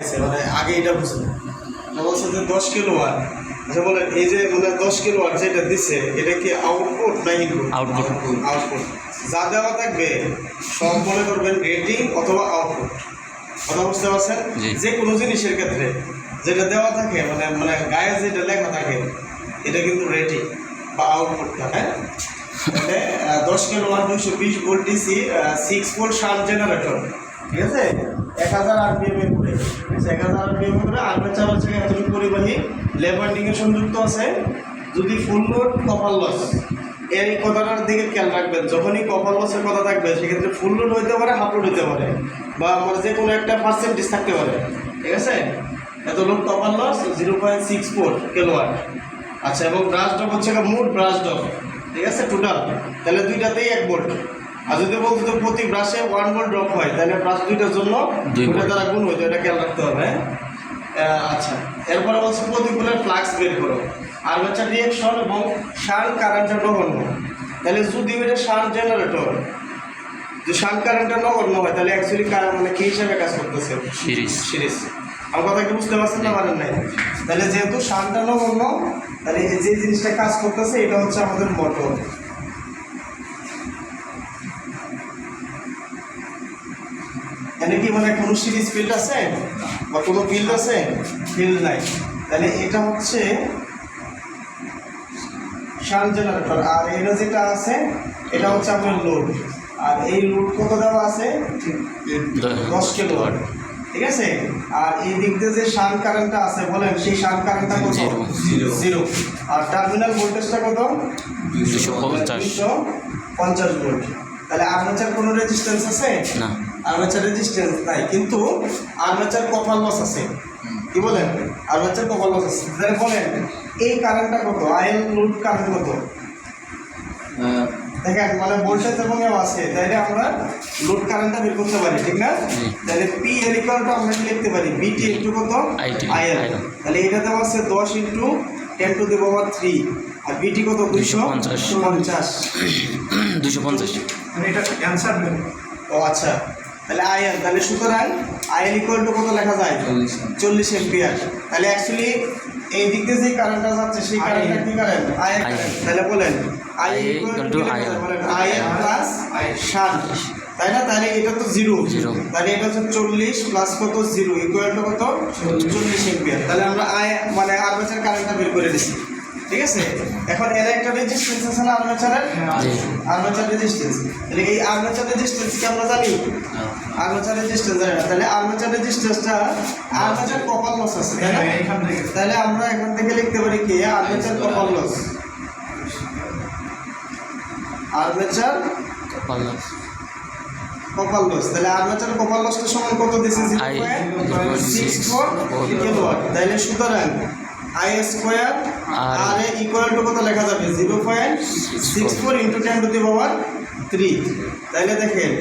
মানে আগে এটা বুঝলেন বলছে যে 10 কিলোওয়াট। আচ্ছা বলেন এই যে মানে 10 কিলোওয়াট যেটা দিচ্ছে এটা কি আউটপুট না ইনপুট? আউটপুট। যা দেওয়া থাকবে সব মনে করবেন রেটিং অথবা আউটপুট। কথা বুঝতে পারছেন? যে কোনো জিনিসের ক্ষেত্রে যেটা দেওয়া থাকে মানে মানে গায়ে যেটা লেখা থাকে এটা কিন্তু রেটিং বা আউটপুট থাকে। তাহলে 10 kilowatt 220 volt DC 6 volt shunt generator, ঠিক আছে, 1000 আরপিএম এর করে 1000 আরপিএম করে আর্মেচার হচ্ছে এতটুকু পরিবাহী লেবার্ডিং এর সংযুক্ত আছে। যদি ফুল লোড কপার লস, এই কথাটার দিকে খেয়াল রাখবেন। যখনই কপার লসের কথা থাকবে সেক্ষেত্রে ফুল লোড হইতে পারে, হাফ লোড হইতে পারে, বা আমার যে কোনো একটা পার্সেন্টেজ থাকতে পারে, ঠিক আছে। এত লোড কপার লস 0.64 কিলোওয়াট। আচ্ছা, এবং ব্রাশ ড্রপ হচ্ছে মোট ব্রাশ ড্রপ, ঠিক আছে, টোটাল। তাহলে দুইটাতেই 1 ভোল্ট। আর যদি বলতে তো প্রতি ব্রাশে 1 ভোল্ট ড্রপ হয় তাহলে ব্রাশ দুইটার জন্য 2 দ্বারা গুণ হইতো, এটা খেয়াল রাখতে হবে। আচ্ছা, এরপরে বলছে প্রতিকূলের ফ্লাক্স বের করো, আর্মেচার রিঅ্যাকশন এবং শান্ট কারেন্টের নগণ্য। তাহলে যদি এটা শান্ট জেনারেটর, যে শান্ট কারেন্টটা নগণ্য হয় তাহলে অ্যাকচুয়ালি কারেন্ট মানে কি হিসাবে কাজ করতেছে? সিরিজ। আমার কথা কি বুঝতে পারছেন না পারেন নাই? তাহলে যেহেতু শান্টটা নগণ্য তাহলে যে জিনিসটা কাজ করতেছে এটা হচ্ছে আমাদের মোটর। এখানে কি মানে কোনো সিরিজ ফিল্ড আছে বা কোনো ফিল্ড আছে? ফিল্ড নাই। তাহলে এটা হচ্ছে শান্ট জেনারেটর। আর এটা যেটা আছে এটা হচ্ছে আপনার লোড। আর এই লোড কত দেওয়া আছে? 10 কিলোওয়াট, ঠিক আছে। আর এই দিক দিয়ে যে শান্ট কারেন্টটা আছে বলেন সেই শান্ট কারেন্টটা কত? 0। আর টার্মিনাল ভোল্টেজটা কত? 250 ভোল্ট। তাহলে আর্মেচার কোনো রেজিস্ট্যান্স আছে না? আর্মেচার রেজিস্ট্যান্স নাই, কিন্তু আর্মেচার কপার লস আছে। কি বলেন? আর্মেচার কপার লস আছে। তাহলে বলেন এই কারেন্টটা কত? আইএল লোড কারেন্ট কত? দেখেন মানে ভোল্টেজ এবং এও আছে, তাইলে আমরা লোড কারেন্টটা বের করতে পারি, ঠিক না? তাহলে পি এল ইকুয়াল টু আমরা কি লিখতে পারি? বিটি ইনটু কত? আইএল। তাহলে এটা দেওয়া আছে 10 ইনটু 10 টু দি পাওয়ার 3। আর বিটি কত? 250। মানে এটা অ্যানসার দেন। ও আচ্ছা, তাহলে আইএল, তাহলে সুতরাং আইএল ইকুয়াল টু কত লেখা যায়? 40 এম্পিয়ার। তাহলে অ্যাকচুয়ালি এই দিক দিয়ে যে কারেন্টটা যাচ্ছে সেই কারেন্টটা কি কারেন্ট? IL current. তাহলে বলেন আই ইকুয়াল টু বলেন আইএল প্লাস শান্ট, তাই না? তাহলে এটা তো 0, তাহলে এটা হচ্ছে 40 প্লাস কত? 0 ইকুয়াল টু কত? 40 এম্পিয়ার। তাহলে আমরা আই মানে আর্মেচার কারেন্টটা বের করে দিচ্ছি, ঠিক আছে। এখন এর একটা রেজিস্ট্যান্স আছে না আর্মেচারের? Armature resistance. তাহলে এই আর্মেচার রেজিস্ট্যান্স কি আমরা জানি? আর্মেচার রেজিস্ট্যান্স জানি না। তাহলে আর্মেচার রেজিস্ট্যান্সটা আর্মেচার কপার লস আছে, তাই না? তাহলে আমরা এখান থেকে লিখতে পারি কি? Armature copper loss. Armature copper loss. তাহলে আর্মেচার কপার লসটা সমান কত দিয়েছে? 0.64 কিলোওয়াট। তাহলে সুতরাং I square R A equal to কত লেখা যাবে? 0.64 ইন্টু 10 টু দি পাওয়ার 3। তাহলে দেখেন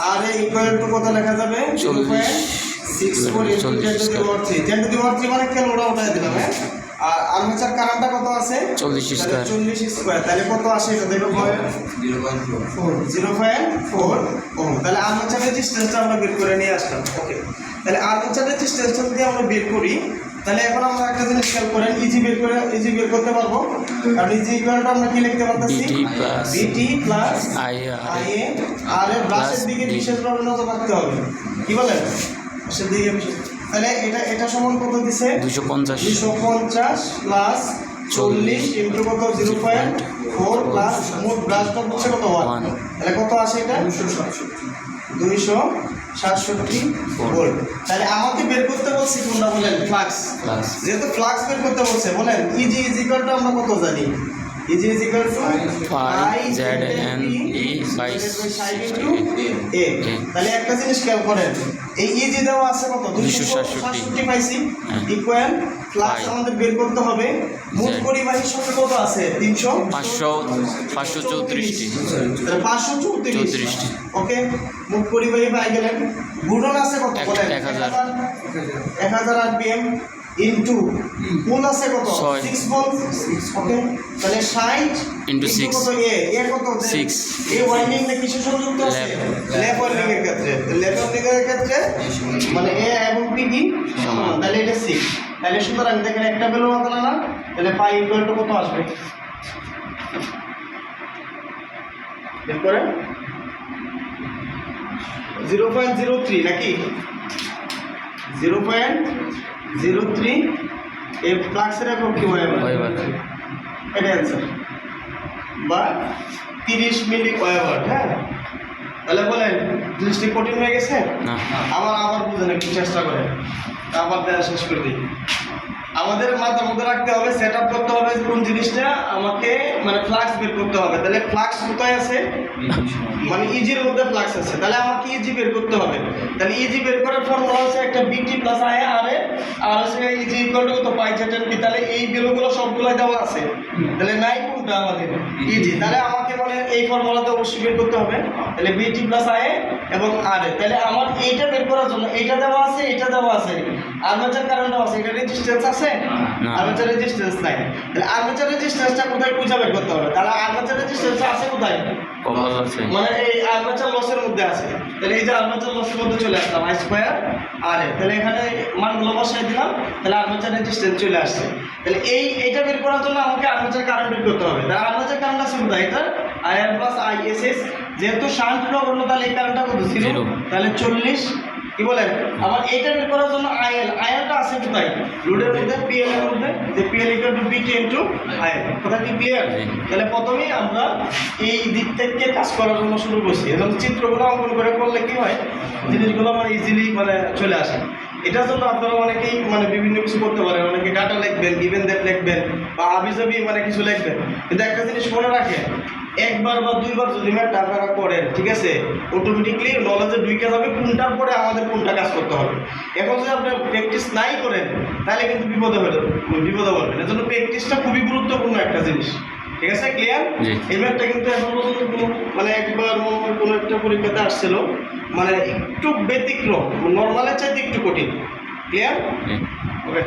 আর এ ইকুয়াল টু কত লেখা যাবে? 0.64 into 10 to the power 3। 10 to the power 3 মানে কেন ওটা উঠাই দিলাম। হ্যাঁ, আর আর্মেচার কারেন্টটা কত আছে? 40 স্কোয়ার। তাহলে কত আসে এটা দেখো? 0.4 ওহম। তাহলে আর্মেচার রেজিস্ট্যান্সটা আমরা বের করে নিয়ে আসলাম। ওকে, তাহলে আর্মেচার রেজিস্ট্যান্সটা যদি আমরা বের করি তাহলে এখন আমরা একটা জিনিস খেয়াল করেন, ইজি বের করতে পারবো। কারণ ইজি ইকুয়ালটা আমরা কি লিখতে পারতেছি? বিটি প্লাস আইএ। আর এর ব্রাশের দিকে বিশেষভাবে নজর রাখতে হবে। কি বলেন? ব্রাশের দিকে বিশেষ। তাহলে এটা সমান কত দিছে? 250 প্লাস 40 ইন্টু কত? 0.4 প্লাস মোট ব্রাশটা হচ্ছে কত? 1। তাহলে কত আসে এটা? 267 ভোল্ট। তাহলে আমাকে বের করতে বলছি কোনটা বলেন? ফ্লাক্স। যেহেতু ফ্লাক্স বের করতে বলছে বলেন ইজি ইজ ইকুয়াল টু আমরা কত জানি? EG is equal to I Z N E by 60 A. তাহলে একটা জিনিস খেয়াল করেন, এই ইজি দেওয়া আছে কত? 267 পাইছি ইকুয়াল ফ্লাক্স আমাদের বের করতে হবে। মোট পরিবাহী সংখ্যা কত আছে? 534টি। তাহলে 534। ওকে, মোট পরিবাহী পাই গেলেন। গুণন আছে কত বলেন? 1000 আরপিএম। ইনটু কোন আছে কত 6 6 ভোল্ট ওকে তাহলে 60 ইনটু 6 কত এ কত 6 এই ওয়াইন্ডিং এ কিছু সংযুক্ত আছে ল্যাপ ওয়াইন্ডিং এর ক্ষেত্রে ল্যাপ ওয়াইন্ডিং এর ক্ষেত্রে মানে এ এবং পি কি সমান তাহলে এটা 6 তাহলে সুতরাং দেখেন একটা ভ্যালু মাত্রা না তাহলে পাই ইকুয়াল টু কত আসবে এরপরে 0.03 নাকি 0.03 এই ফ্লাক্সের একক কি হয় এটা অ্যান্সার বা 30 মিলি ওয়েবার হ্যাঁ তাহলে বলেন জিনিসটি কঠিন হয়ে গেছে না আবার বুঝেন একটু চেষ্টা করেন আবার দেওয়া শেষ করে দিই আমাদের মাথার মধ্যে রাখতে হবে সেট আপ করতে হবে কোন জিনিসটা আমাকে মানে ফ্লাক্স বের করতে হবে তাহলে ফ্লাক্স কোথায় আছে মানে ইজির মধ্যে ফ্লাক্স আছে তাহলে আমাকে ইজি বের করতে হবে তাহলে ইজি বের করার ফর্মুলা হচ্ছে একটা বিটি প্লাস আই আর আর হচ্ছে ইজি ইকুয়াল টু কত পাই জেটেন পি তাহলে এই ভ্যালুগুলো সবগুলো দেওয়া আছে তাহলে নাই কোনটা আমাদের ইজি তাহলে আমাকে মানে এই ফর্মুলাতে অবশ্যই বের করতে হবে তাহলে বিটি প্লাস আই এবং আর তাহলে আমার এইটা বের করার জন্য এটা দেওয়া আছে এটা দেওয়া আছে আর্মেচার কারেন্ট আছে এটা রেজিস্ট্যান্স আছে আর্মেচার রেজিস্ট্যান্স নাই তাহলে আর্মেচার রেজিস্ট্যান্সটা কোথায় খুঁজে বের করতে হবে তাহলে আর্মেচার রেজিস্ট্যান্সটা আছে কোথায় কপাল আছে মানে এই আর্মেচার লসের মধ্যে আছে তাহলে এই যে আর্মেচার লসের মধ্যে চলে আসলাম আই স্কয়ার আর তাহলে এখানে মানগুলো বসাই দিলাম তাহলে আর্মেচার রেজিস্ট্যান্স চলে আসছে তাহলে এইটা বের করার জন্য আমাকে আর্মেচার কারেন্ট বের করতে হবে তাহলে আর্মেচার কারেন্ট আছে কোথায় এটা আইআর প্লাস আইএসএস যেহেতু শান্ট নগণ্য তাহলে এই কারেন্টটা কত 0 তাহলে 40 কি বলেন আবার এইটা বের করার জন্য আইএলটা আছে কোথায় লোডের মধ্যে পিএল এর মধ্যে যে পিএল ইকুয়াল টু বিটি ইনটু আইএল কথা কি ক্লিয়ার তাহলে প্রথমেই আমরা এই দিক থেকে কাজ করার জন্য শুরু করছি এবং চিত্রগুলো অঙ্কন করে করলে কি হয় জিনিসগুলো মানে ইজিলি মানে চলে আসে এটার জন্য আপনারা অনেকেই মানে বিভিন্ন কিছু করতে পারেন অনেকে ডাটা লিখবেন গিভেন দ্যাট লিখবেন বা আবিজাবি মানে কিছু লিখবেন কিন্তু একটা জিনিস মনে রাখেন একবার বা দুইবার যদি ম্যাথটা আপনারা করেন ঠিক আছে অটোমেটিকলি নলেজে ঢুকে যাবে কোনটার পরে আমাদের কোনটা কাজ করতে হবে এখন যদি আপনি প্র্যাকটিস নাই করেন তাহলে কিন্তু বিপদে পড়বেন এর জন্য প্র্যাকটিসটা খুবই গুরুত্বপূর্ণ একটা জিনিস ঠিক আছে ক্লিয়ার এই ম্যাথটা কিন্তু এখন পর্যন্ত কোনো মানে একবার কোনো একটা পরীক্ষাতে আসছিল মানে একটু ব্যতিক্রম নর্মালের চাইতে একটু কঠিন ক্লিয়ার ওকে